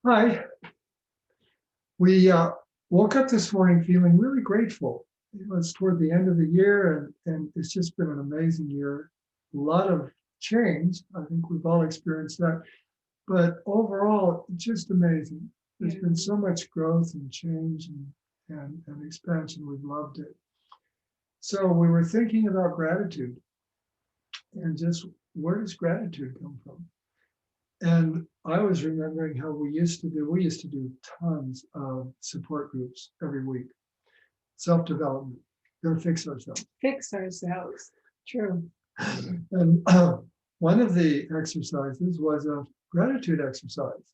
Hi, we woke up this morning feeling really grateful. It's toward the end of the year, and it's just been an amazing year. A lot of change. I think we've all experienced that. But overall, it's just amazing. There's been so much growth and change and expansion. We've loved it. So we were thinking about gratitude and just where does gratitude come from? And I was remembering how we used to do tons of support groups every week, self-development, gonna fix ourselves. Fix ourselves. True. And one of the exercises was a gratitude exercise.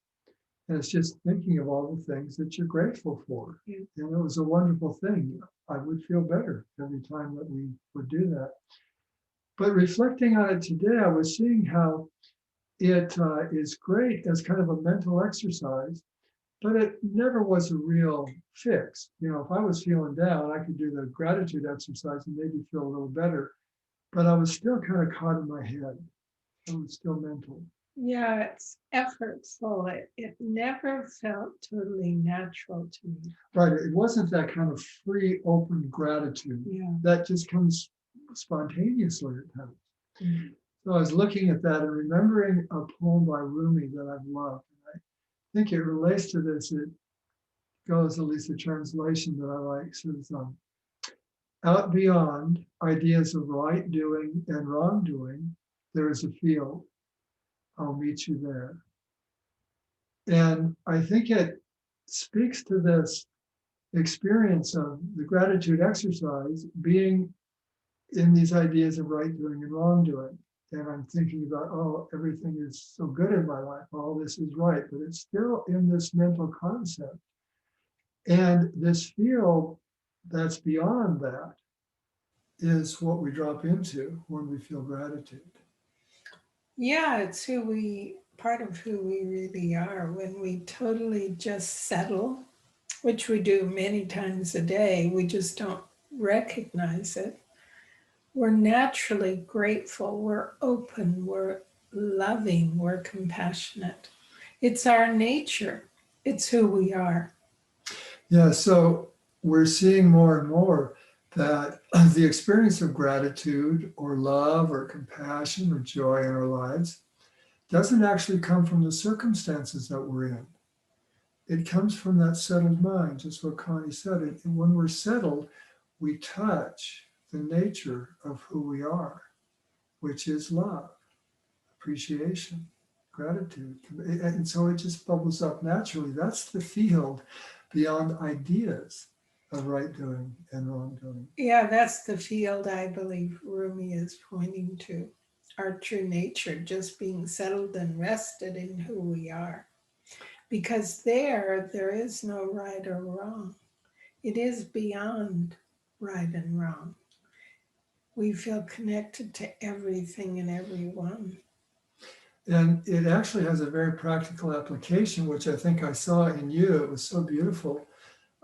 And it's just thinking of all the things that you're grateful for. Yeah. And it was a wonderful thing. I would feel better every time that we would do that. But reflecting on it today, I was seeing how it is great as kind of a mental exercise, but it never was a real fix. If I was feeling down, I could do the gratitude exercise and maybe feel a little better, but I was still kind of caught in my head. I was still mental. Yeah, it's effortful. It never felt totally natural to me. Right. It wasn't that kind of free, open gratitude Yeah. that just comes spontaneously at times. Mm-hmm. So I was looking at that and remembering a poem by Rumi that I've loved. And I think it relates to this. It goes, at least the translation that I like, says, out beyond ideas of right doing and wrongdoing, there is a field. I'll meet you there. And I think it speaks to this experience of the gratitude exercise being in these ideas of right doing and wrongdoing. And I'm thinking about, oh, everything is so good in my life, all this is right, but it's still in this mental concept. And this field that's beyond that is what we drop into when we feel gratitude. Yeah, it's part of who we really are when we totally just settle, which we do many times a day. We just don't recognize it. We're naturally grateful. We're open. We're loving. We're compassionate. It's our nature. It's who we are. Yeah, so we're seeing more and more that the experience of gratitude or love or compassion or joy in our lives doesn't actually come from the circumstances that we're in. It comes from that settled mind, just what Connie said. And when we're settled, we touch the nature of who we are, which is love, appreciation, gratitude. And so it just bubbles up naturally. That's the field beyond ideas of right doing and wrong doing. Yeah, that's the field I believe Rumi is pointing to. Our true nature, just being settled and rested in who we are. Because there is no right or wrong. It is beyond right and wrong. We feel connected to everything and everyone. And it actually has a very practical application, which I think I saw in you. It was so beautiful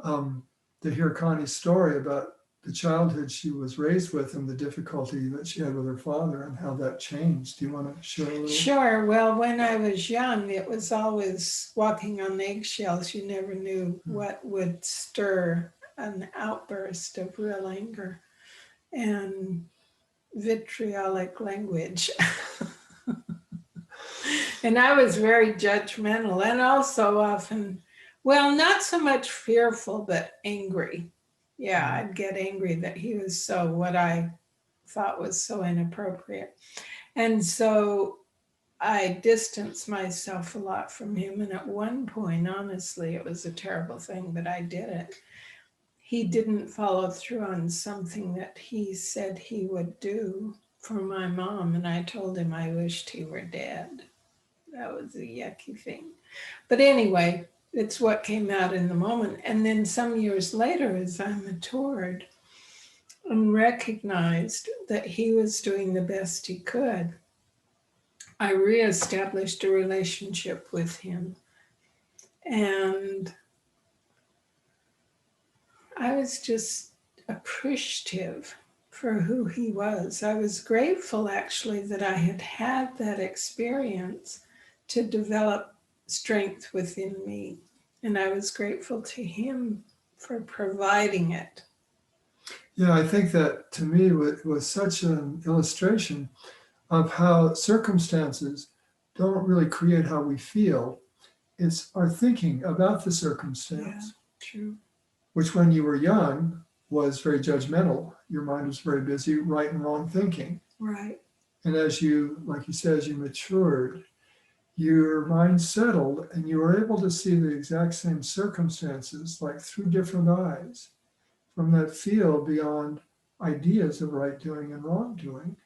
to hear Connie's story about the childhood she was raised with and the difficulty that she had with her father and how that changed. Do you want to share a little? Sure. Well, when I was young, it was always walking on eggshells. You never knew what would stir an outburst of real anger and vitriolic language. And I was very judgmental and also often, well, not so much fearful, but angry. Yeah, I'd get angry that he was what I thought was so inappropriate. And so I distanced myself a lot from him. And at one point, honestly, it was a terrible thing, but I did it. He didn't follow through on something that he said he would do for my mom. And I told him I wished he were dead. That was a yucky thing. But anyway, it's what came out in the moment. And then some years later, as I matured and recognized that he was doing the best he could, I reestablished a relationship with him. And I was just appreciative for who he was. I was grateful actually that I had had that experience to develop strength within me. And I was grateful to him for providing it. Yeah, I think that to me was such an illustration of how circumstances don't really create how we feel. It's our thinking about the Yeah, circumstance, true. which when you were young was very judgmental. Your mind was very busy, right and wrong thinking. Right. And as you, like you said, as you matured, your mind settled and you were able to see the exact same circumstances, like through different eyes, from that field beyond ideas of right doing and wrong doing.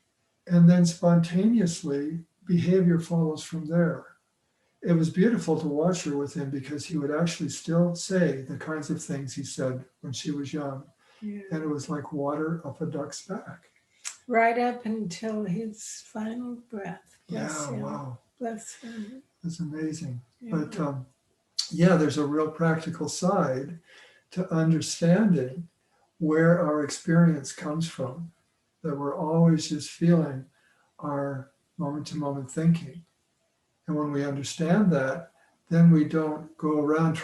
And then spontaneously, behavior follows from there. It was beautiful to watch her with him because he would actually still say the kinds of things he said when she was young. Yeah. And it was like water up a duck's back. Right up until his final breath. Bless Yeah, him. wow. Bless him. It's amazing. Yeah. But yeah, there's a real practical side to understanding where our experience comes from, that we're always just feeling our moment to moment thinking. And when we understand that, then we don't go around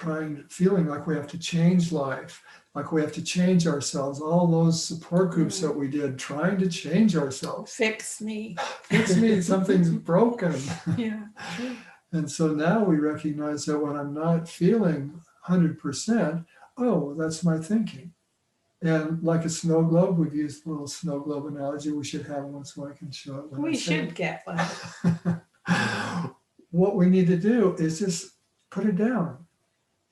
feeling like we have to change life, like we have to change ourselves. All those support groups that we did trying to change ourselves. Fix me. Fix me, something's broken. Yeah, true. And so now we recognize that when I'm not feeling 100%, oh, that's my thinking. And like a snow globe, we've used a little snow globe analogy. We should have one so I can show it. We should get one. What we need to do is just put it down.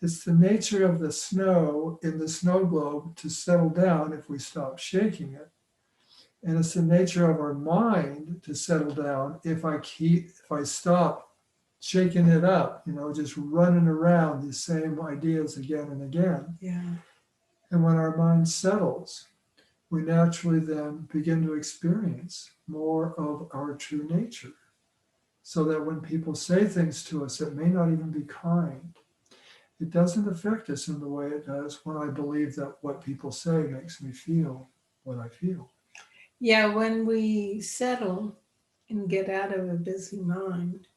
It's the nature of the snow in the snow globe to settle down if we stop shaking it. And it's the nature of our mind to settle down if I stop shaking it up, just running around these same ideas again and again. Yeah. And when our mind settles, we naturally then begin to experience more of our true nature. So that when people say things to us that may not even be kind, it doesn't affect us in the way it does when I believe that what people say makes me feel what I feel. Yeah, when we settle and get out of a busy mind,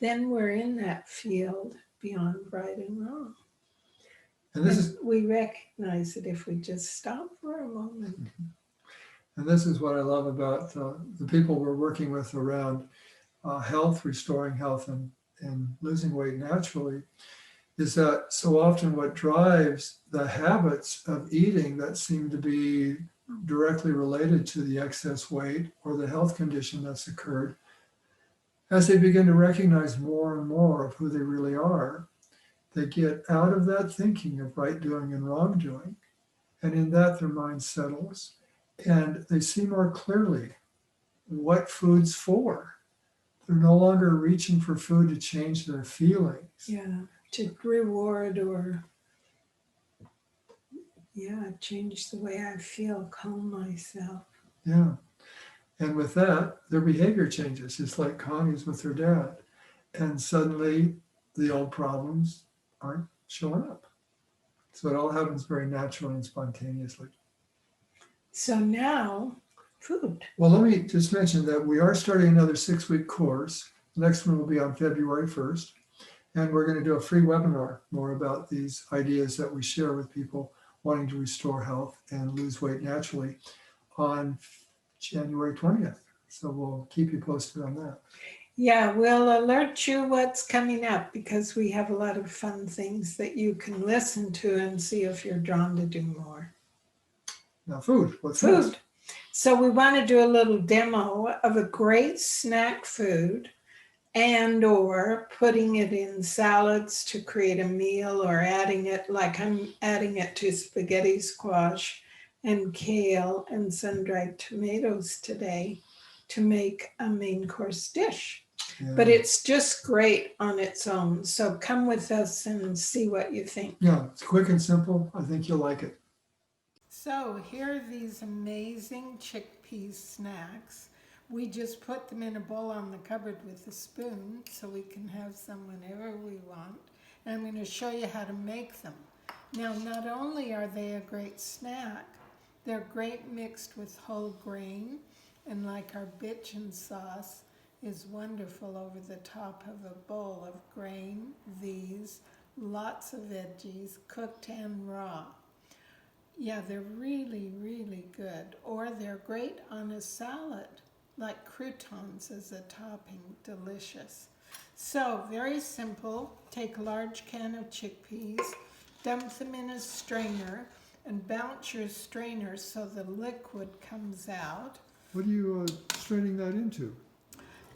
then we're in that field beyond right and wrong. And we recognize it if we just stop for a moment. And this is what I love about the people we're working with around health, restoring health, and losing weight naturally, is that so often what drives the habits of eating that seem to be directly related to the excess weight or the health condition that's occurred, as they begin to recognize more and more of who they really are, they get out of that thinking of right doing and wrong doing. And in that, their mind settles and they see more clearly what food's for. They're no longer reaching for food to change their feelings. Yeah, to reward or, change the way I feel, calm myself. Yeah. And with that, their behavior changes. It's like Connie's with her dad. And suddenly the old problems aren't showing up. So it all happens very naturally and spontaneously. So now, food. Well, let me just mention that we are starting another 6-week course. The next one will be on February 1st. And we're going to do a free webinar more about these ideas that we share with people wanting to restore health and lose weight naturally on January 20th. So we'll keep you posted on that. Yeah, we'll alert you what's coming up because we have a lot of fun things that you can listen to and see if you're drawn to do more. Now, food. What's food? Next? So we want to do a little demo of a great snack food and or putting it in salads to create a meal or adding it, like I'm adding it to spaghetti squash and kale and sun-dried tomatoes today to make a main course dish. Yeah. But it's just great on its own. So come with us and see what you think. Yeah, it's quick and simple. I think you'll like it. So here are these amazing chickpea snacks. We just put them in a bowl on the cupboard with a spoon so we can have some whenever we want. And I'm going to show you how to make them. Now, not only are they a great snack, they're great mixed with whole grain. And like our bitchin sauce, is wonderful over the top of a bowl of grain, these, lots of veggies, cooked and raw. Yeah, they're really, really good. Or they're great on a salad, like croutons as a topping, delicious. So, very simple. Take a large can of chickpeas, dump them in a strainer, and bounce your strainer so the liquid comes out. What are you straining that into?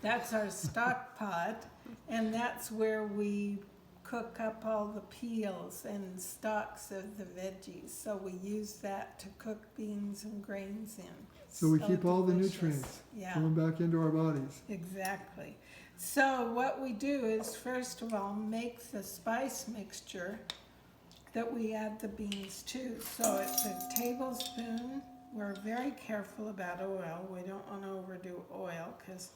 That's our stock pot, and that's where we cook up all the peels and stalks of the veggies. So we use that to cook beans and grains in. So we keep all the delicious. nutrients Yeah, coming back into our bodies. exactly. So what we do is, first of all, make the spice mixture that we add the beans to. So it's a tablespoon. We're very careful about oil. We don't want to overdo oil because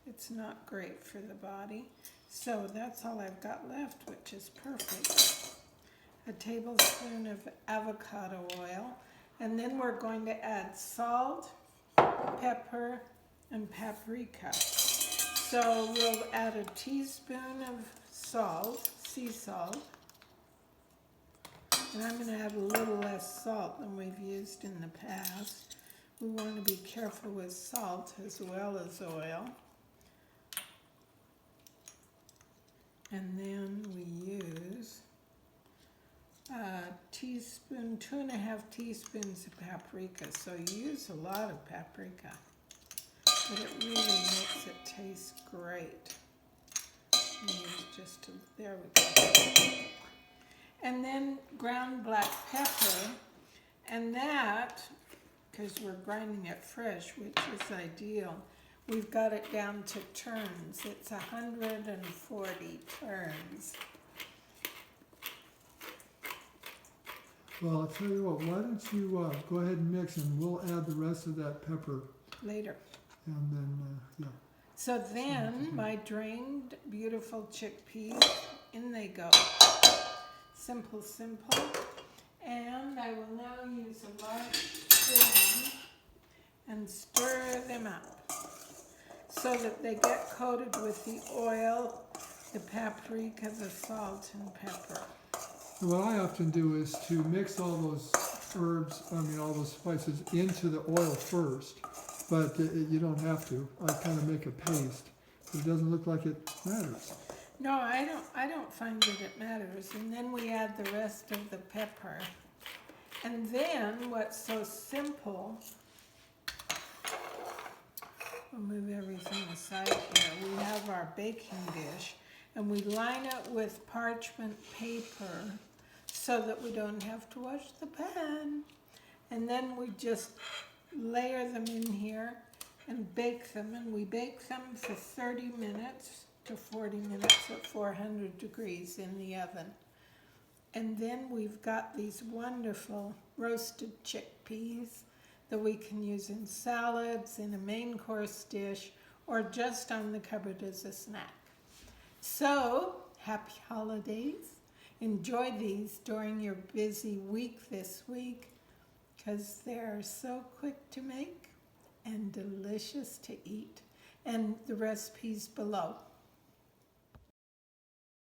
it's not great for the body. So that's all I've got left, which is perfect. A tablespoon of avocado oil. And then we're going to add salt, pepper, and paprika. So we'll add a teaspoon of salt, sea salt. And I'm going to add a little less salt than we've used in the past. We want to be careful with salt as well as oil. And then we use a teaspoon, 2.5 teaspoons of paprika. So you use a lot of paprika, but it really makes it taste great. Use just there we go. And then ground black pepper, and that, because we're grinding it fresh, which is ideal, we've got it down to turns. It's 140 turns. Well, I'll tell you what, why don't you go ahead and mix, and we'll add the rest of that pepper. Later. And then, yeah. So then my drained beautiful chickpeas, in they go. Simple, simple. And I will now use a large spoon and stir them up so that they get coated with the oil, the paprika, the salt, and pepper. And what I often do is to mix all those herbs, all those spices into the oil first, but you don't have to. I kind of make a paste. It doesn't look like it matters. No, I don't find that it matters. And then we add the rest of the pepper. And then what's so simple, we'll move everything aside here. We have our baking dish, and we line it with parchment paper so that we don't have to wash the pan. And then we just layer them in here and bake them. And we bake them for 30 minutes to 40 minutes at 400 degrees in the oven. And then we've got these wonderful roasted chickpeas that we can use in salads, in a main course dish, or just on the cupboard as a snack. So, happy holidays. Enjoy these during your busy week this week, because they're so quick to make and delicious to eat. And the recipe's below.